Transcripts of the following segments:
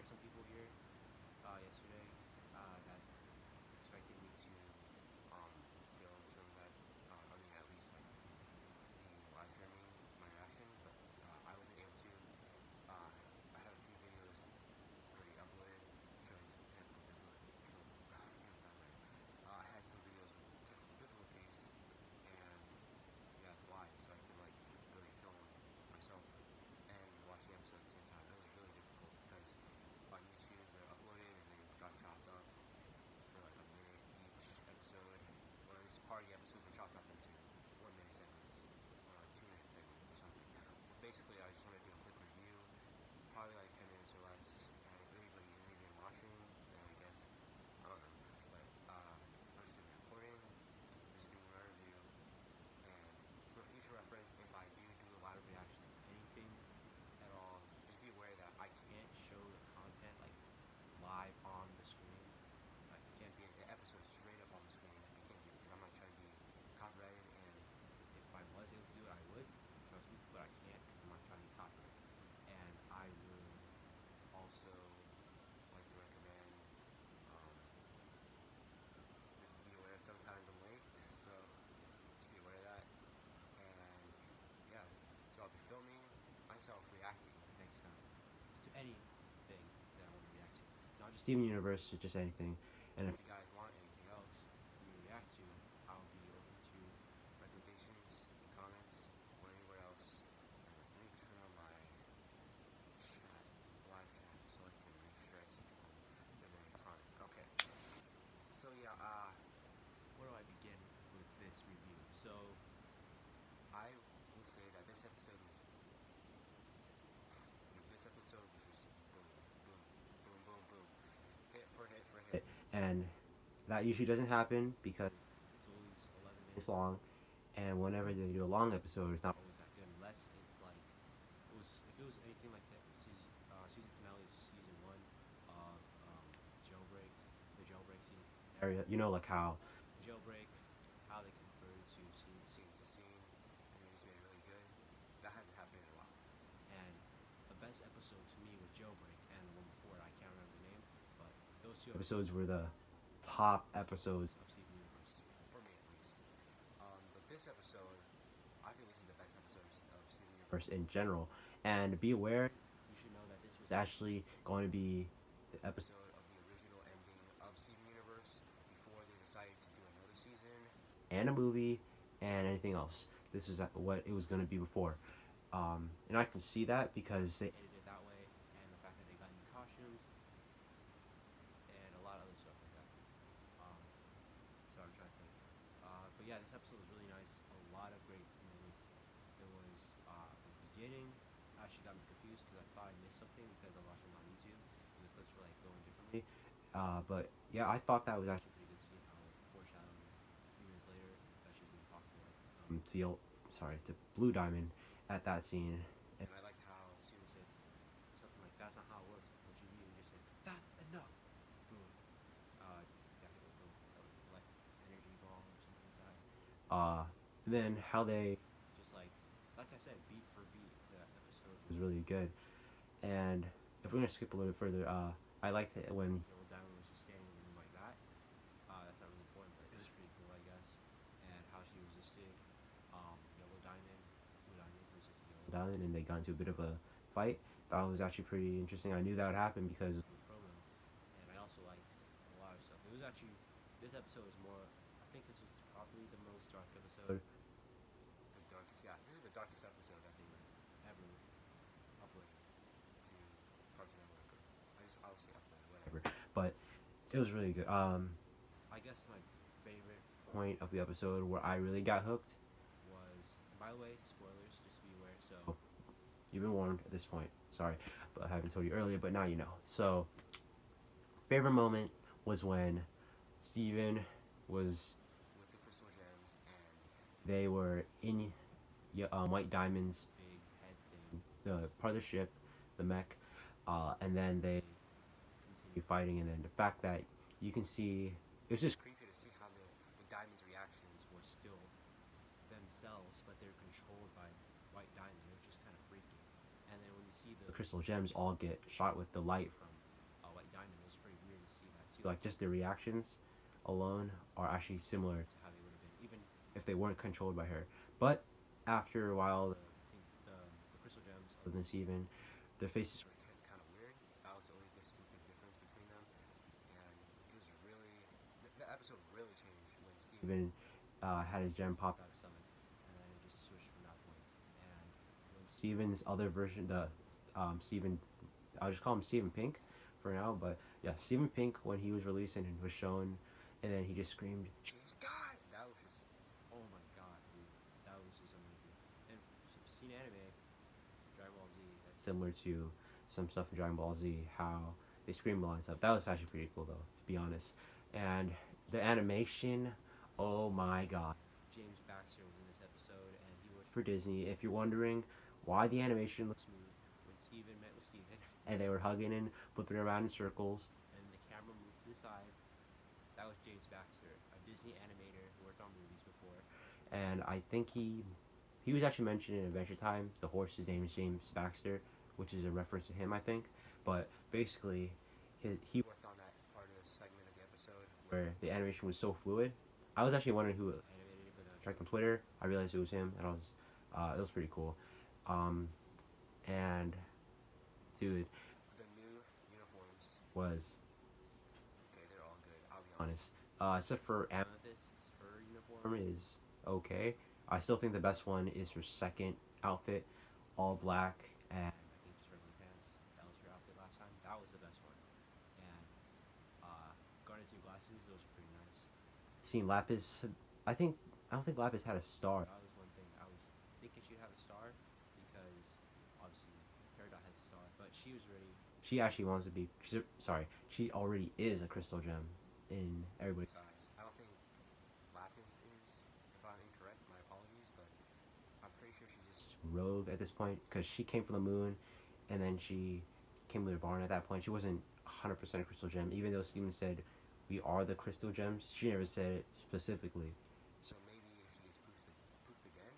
some people here yesterday that expected me to um, film some of that. I mean, at least like the live streaming my reaction, but I wasn't able to. I have a few videos already uploaded showing technical difficulties. I had some videos with technical difficulties, and yeah, it's live, so I can like really film myself and watch the episode at the same time. It was really difficult because on YouTube they're uploaded and they got chopped up for like a minute each episode, or at least part of the episodes are chopped up into 1 minute segments or like 2 minute segments or something. But basically, I just want to do a quick review, probably like 10 minutes or less. And if anybody isn't even watching, then I guess I don't know. But I'm just gonna be recording, just doing my review, and for future reference, if I do a live reaction to anything at all, just be aware that I can't show the content like live on the screen. Like it can't be an episode straight up on the screen. I can't do it because I'm not trying to be copyrighted. And if I was able to do it, I would, trust me. But I can't because I'm not trying to be copyrighted. And I would also like to recommend um, just be aware. Sometimes I'm late, so just be aware of that. And yeah, so I'll be filming myself reacting next time to anything that I want to react to. Not just Steven Universe, just anything. And if you guys want anything else for me to react to, I'll be open to recommendations and comments or anywhere else. Let me turn on my chat, live chat, so I can make sure I see people that are in comment. Okay. So yeah, where do I begin with this review? So I will say that this episode was just boom, boom, boom, boom, boom, hit for hit for hit, and that usually doesn't happen because it's always 11 minutes long, and whenever they do a long episode, it's not always that good unless it's like if it was anything like the season finale of season one of Jailbreak, the Jailbreak season area, like how Jailbreak, how they converted to scene to scene, and they just made it really good. That hasn't happened in a while. And the best episode to me was Jailbreak, and the one before it, I can't remember the name, but those two episodes were the top episodes of Steven Universe, for me at least. But this episode, I think this is the best episode of Steven Universe in general. And be aware, you should know that this was actually going to be the episode of the original ending of Steven Universe before they decided to do another season and a movie and anything else. This was what it was going to be before. And I can see that because they edited it that way, and the fact that they got new costumes and a lot of other stuff like that. Um, so I'm trying to think. But yeah, this episode was really nice. A lot of great moments. There was the beginning actually got me confused because I thought I missed something because I watched it on YouTube and the clips were like going differently. But yeah, I thought that was actually pretty good seeing how like foreshadowing a few minutes later that she's gonna talk to like to Blue Diamond at that scene. And I liked how she would say something like, "That's not how it works." What you mean? You just say, "That's enough." Boom. Got hit with the like energy ball or something like that. Then how they just like I said, beat for beat, that episode was really good. And if we're gonna skip a little bit further, I liked it when Yellow Diamond was just standing in the room like that. That's not really important, but it was pretty cool, I guess. And how she resisted Yellow Diamond, Blue Diamond resisted Yellow Diamond, and they got into a bit of a fight. That was actually pretty interesting. I knew that would happen because of the promo, and I also liked a lot of stuff. It was actually this episode was more. I think this was probably the most dark episode. The darkest, yeah. This is the darkest episode that they ever uploaded to Cartoon Network. I'll say uploaded, whatever. But it was really good. I guess my favorite point of the episode where I really got hooked was, by the way, spoilers, just be aware. So you've been warned at this point. Sorry, but I haven't told you earlier, but now you know. So favorite moment was when Steven was with the crystal gems and they were in White Diamond's big head thing, the part of the ship, the mech, and then they continue fighting, and then the fact that you can see it was just creepy to see how the Diamond's reactions were still themselves, but they're controlled by White Diamond. It was just kind of freaky. And then when you see the crystal gems all get shot with the light from like just the reactions alone are actually similar to how they would have been, even if they weren't controlled by her. But after a while, the crystal gems other than Steven, their faces were kind of weird. That was the only distinctive difference between them, and it was really the episode really changed when Steven had his gem pop out of summon, and then it just switched from that point. And when Steven's other version, the Steven, I'll just call him Steven Pink for now, but yeah, Steven Pink when he was released and was shown, and then he just screamed, "She's God!" That was just, oh my god, dude, that was just amazing. And if you've seen anime, Dragon Ball Z, that's similar to some stuff in Dragon Ball Z, how they scream a lot and stuff. That was actually pretty cool though, to be honest. And the animation, oh my god. James Baxter was in this episode and he worked for Disney. If you're wondering why the animation looks smooth when Steven met with Steven and they were hugging and flipping around in circles and the camera moved to the side, that was James Baxter, a Disney animator who worked on movies before. And I think he was actually mentioned in Adventure Time. The horse's name is James Baxter, which is a reference to him, I think. But basically, he worked on that part of the segment of the episode where the animation was so fluid. I was actually wondering who animated it, but I checked on Twitter. I realized it was him, and it was pretty cool. And dude, the new uniforms was okay. They're all good. I'll be honest. Except for Amethyst, her uniform is okay. I still think the best one is her second outfit, all black, and I think just regular pants. That was her outfit last time. That was the best one. And Garnet's new glasses, those are pretty nice. Seeing Lapis, I don't think Lapis had a star. That was one thing. I was thinking she'd have a star because obviously Peridot has a star, but she was ready. She actually wants to be. She already is a crystal gem in everybody's eyes. I don't think Lapis is. If I'm incorrect, my apologies, but I'm pretty sure she's just rogue at this point because she came from the moon, and then she came with her barn at that point. She wasn't 100% a crystal gem, even though Steven said we are the crystal gems. She never said it specifically. So maybe if she gets poofed again,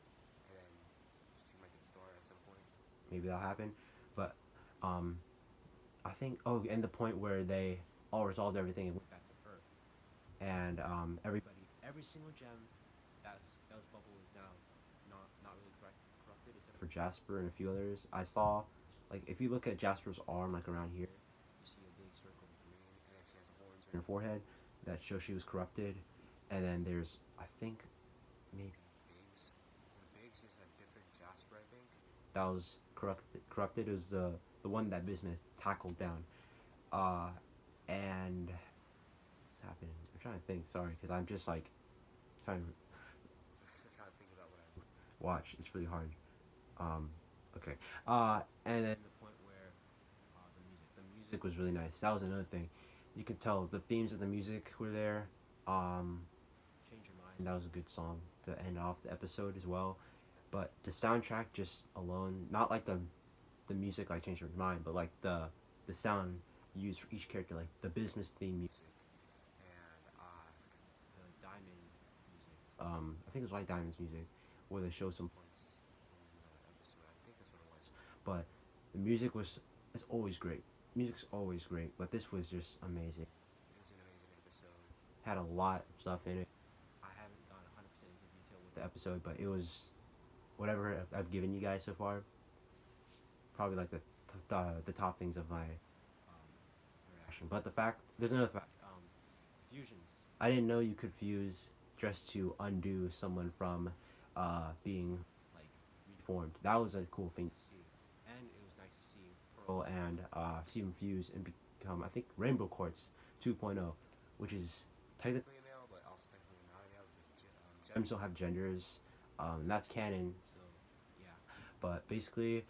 and then she might get star at some point. Maybe that'll happen, but I think. Oh, and the point where they all resolved everything and went back to Earth, and every single gem that was bubble is now not really corrupted except for Jasper and a few others. I saw, like, if you look at Jasper's arm, like around here, you see a big circle of green, and then she has horns in her forehead that show she was corrupted. And then there's, I think, maybe Biggs. And Biggs is a different Jasper, I think. That was corrupted. Corrupted is the one that Bismuth tackled down. And what's happening? I'm trying to think. Sorry, because I'm just like trying to think about what I watch. It's really hard. Okay. And then the point where the music was really nice. That was another thing. You could tell the themes of the music were there. Change Your Mind. That was a good song to end off the episode as well. But the soundtrack just alone, not like the music like Change Your Mind, but like the sound used for each character, like the business theme music and the Diamond music. I think it was like Diamond's music, where they show some points in the episode. I think that's what it was. But the music it's always great. Music's always great, but this was just amazing. It was an amazing episode. Had a lot of stuff in it. I haven't gone 100% into detail with the episode, but it was whatever I've given you guys so far. Probably like the top things of my reaction. But there's another fact. Fusions. I didn't know you could fuse just to undo someone from being like reformed. That was a cool thing to see, and it was nice to see Pearl and Steven fuse and become, I think, Rainbow Quartz 2.0, which is technically a male, but also technically not a male because gems don't have genders. That's canon, so yeah. But basically,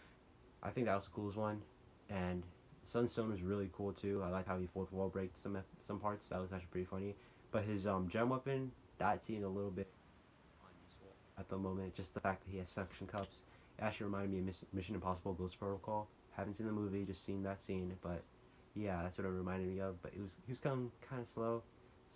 I think that was the coolest one, and Sunstone was really cool too. I like how he fourth wall breaks some parts. That was actually pretty funny. But his gem weapon, that seemed a little bit unuseful at the moment. Just the fact that he has suction cups. It actually reminded me of Mission Impossible Ghost Protocol. Haven't seen the movie, just seen that scene. But yeah, that's what it reminded me of. But he was kind of slow.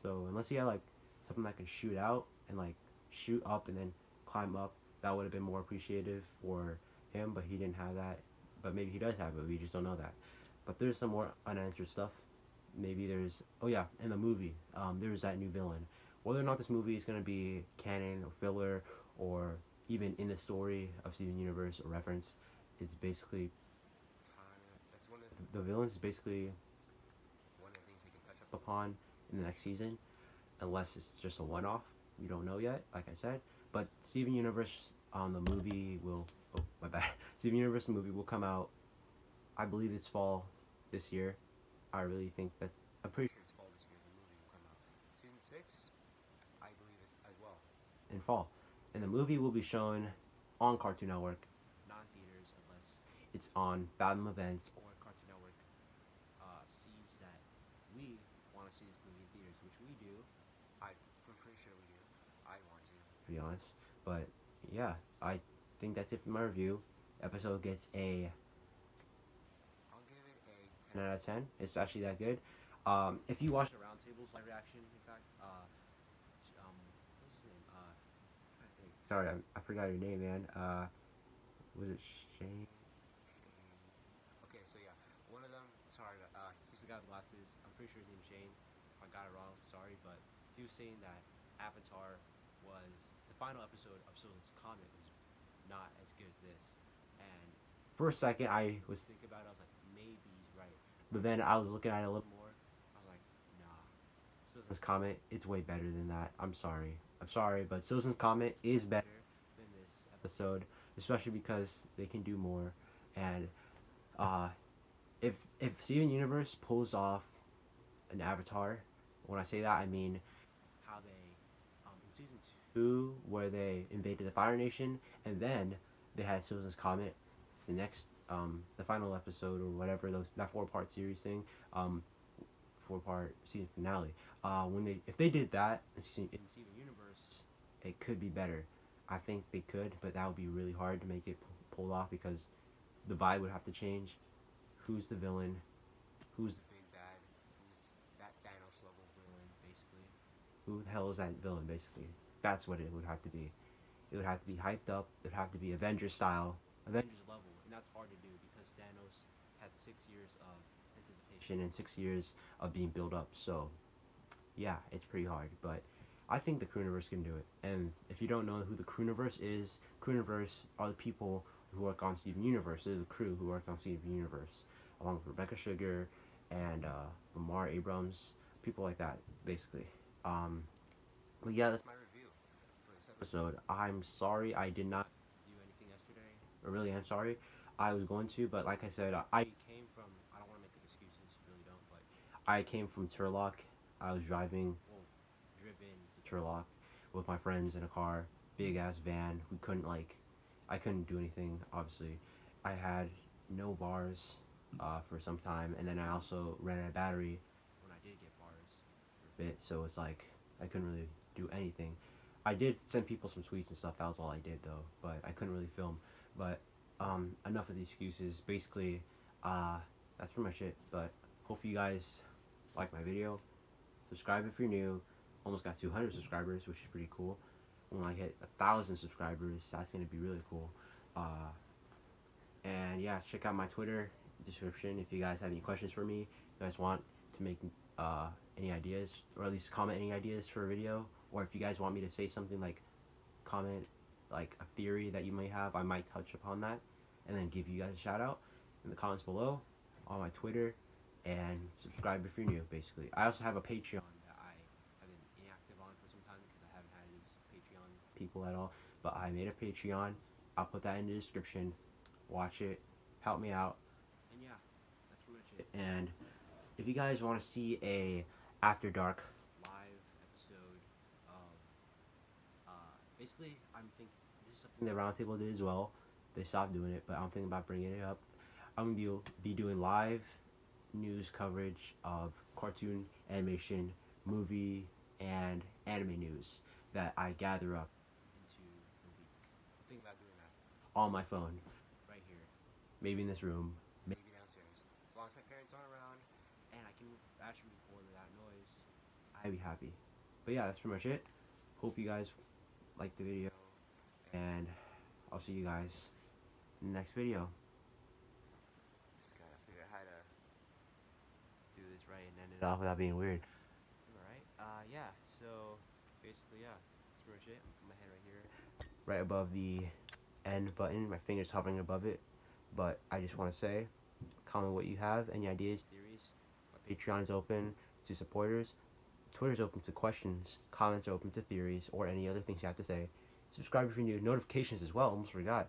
So unless he had like something that can shoot out and like shoot up and then climb up, that would have been more appreciative for him. But he didn't have that. But maybe he does have it. We just don't know that. But there's some more unanswered stuff maybe there's, oh yeah, in the movie, there's that new villain. Whether or not this movie is gonna be canon or filler or even in the story of Steven Universe or reference, it's basically that's one of the villains is basically one of the things they can touch up upon in the next season, unless it's just a one-off. We don't know yet, like I said. But Steven Universe on the movie will. Oh my bad. Steven Universe movie will come out. I believe it's fall this year. I really think that I'm pretty sure it's fall this year. The movie will come out. Season 6, I believe it's as well in fall, and the movie will be shown on Cartoon Network, non theaters unless it's on Fathom Events or Cartoon Network sees that we want to see this movie in theaters, which we do. I'm pretty sure we do. I want to be honest, but yeah, I think that's it for my review. Episode gets a I'll give it a 10 out of 10. It's actually that good. If you watch the Roundtable's live reaction, in fact, what's his name? I think. Sorry, I forgot your name, man. Was it Shane? Okay, so yeah, one of them. Sorry, he's the guy with glasses. I'm pretty sure his name's Shane. If I got it wrong, sorry, but he was saying that Avatar was the final episode of Solan's Comet was not as good as this, and for a second I was thinking about it. I was like, maybe he's right, but then I was looking at it a little more. I was like, nah, Solan's Comet, it's way better than that. I'm sorry, but Solan's Comet is better than this episode, especially because they can do more, and uh, if Steven Universe pulls off an Avatar, when I say that I mean how they in season 2 where they invaded the Fire Nation and then they had Solan's Comet, the next the final episode or whatever those that 4-part series thing, 4-part season finale. When they if they did that in Steven Universe, it could be better. I think they could, but that would be really hard to make it pulled off because the vibe would have to change. Who's the villain? Who's the big bad? Who's that Thanos level villain, basically? Who the hell is that villain, basically? That's what it would have to be. It would have to be hyped up. It would have to be Avengers style, Avengers level, and that's hard to do because Thanos had 6 years of anticipation and 6 years of being built up. So, yeah, it's pretty hard, but I think the Crewniverse can do it. And if you don't know who the Crewniverse is, Crewniverse are the people who work on Steven Universe. They're the crew who worked on Steven Universe, along with Rebecca Sugar and Lamar Abrams, people like that, basically. Um, but yeah, that's my review for this episode. I'm sorry I did not do anything yesterday. I really am sorry. I was going to, but like I said, I came from. I don't want to make excuses, really don't. But I came from Turlock. I was driving, well, driven to Turlock with my friends in a car, big ass van. We couldn't I couldn't do anything. Obviously, I had no bars for some time, and then I also ran out of battery when I did get bars for a bit. So it's like I couldn't really do anything. I did send people some tweets and stuff. That was all I did though, but I couldn't really film. But enough of the excuses. Basically, that's pretty much it. But hope you guys like my video. Subscribe if you're new. Almost got 200 subscribers, which is pretty cool. When I hit 1,000 subscribers, that's gonna be really cool. And yeah, check out my Twitter description if you guys have any questions for me. If you guys want to make any ideas, or at least comment any ideas for a video, or if you guys want me to say something, like comment like a theory that you may have, I might touch upon that and then give you guys a shout out in the comments below on my Twitter. And subscribe if you're new, basically. I also have a Patreon that I have been inactive on for some time because I haven't had any Patreon people at all, but I made a Patreon. I'll put that in the description. Watch it, help me out, and yeah, that's pretty much it. And if you guys want to see a After Dark live episode of, basically, I'm thinking this is something that Roundtable did as well. They stopped doing it, but I'm thinking about bringing it up. I'm gonna be doing live news coverage of cartoon, animation, movie, and anime news that I gather up into the week. I'm thinking about doing that on my phone, right here, maybe in this room, maybe downstairs. As long as my parents aren't around and I can actually record without noise, I'd be happy. But yeah, that's pretty much it. Hope you guys liked the video, and I'll see you guys in the next video. Just gotta figure out how to do this this right and end it off without being weird. Alright, yeah, so basically, yeah, that's pretty much it. I'm gonna put my hand right here, right above the end button, my finger's hovering above it. But I just want to say, comment what you have, any ideas, theories. My Patreon is open to supporters. Twitter is open to questions. Comments are open to theories or any other things you have to say. Subscribe if you're new. Notifications as well. Almost forgot.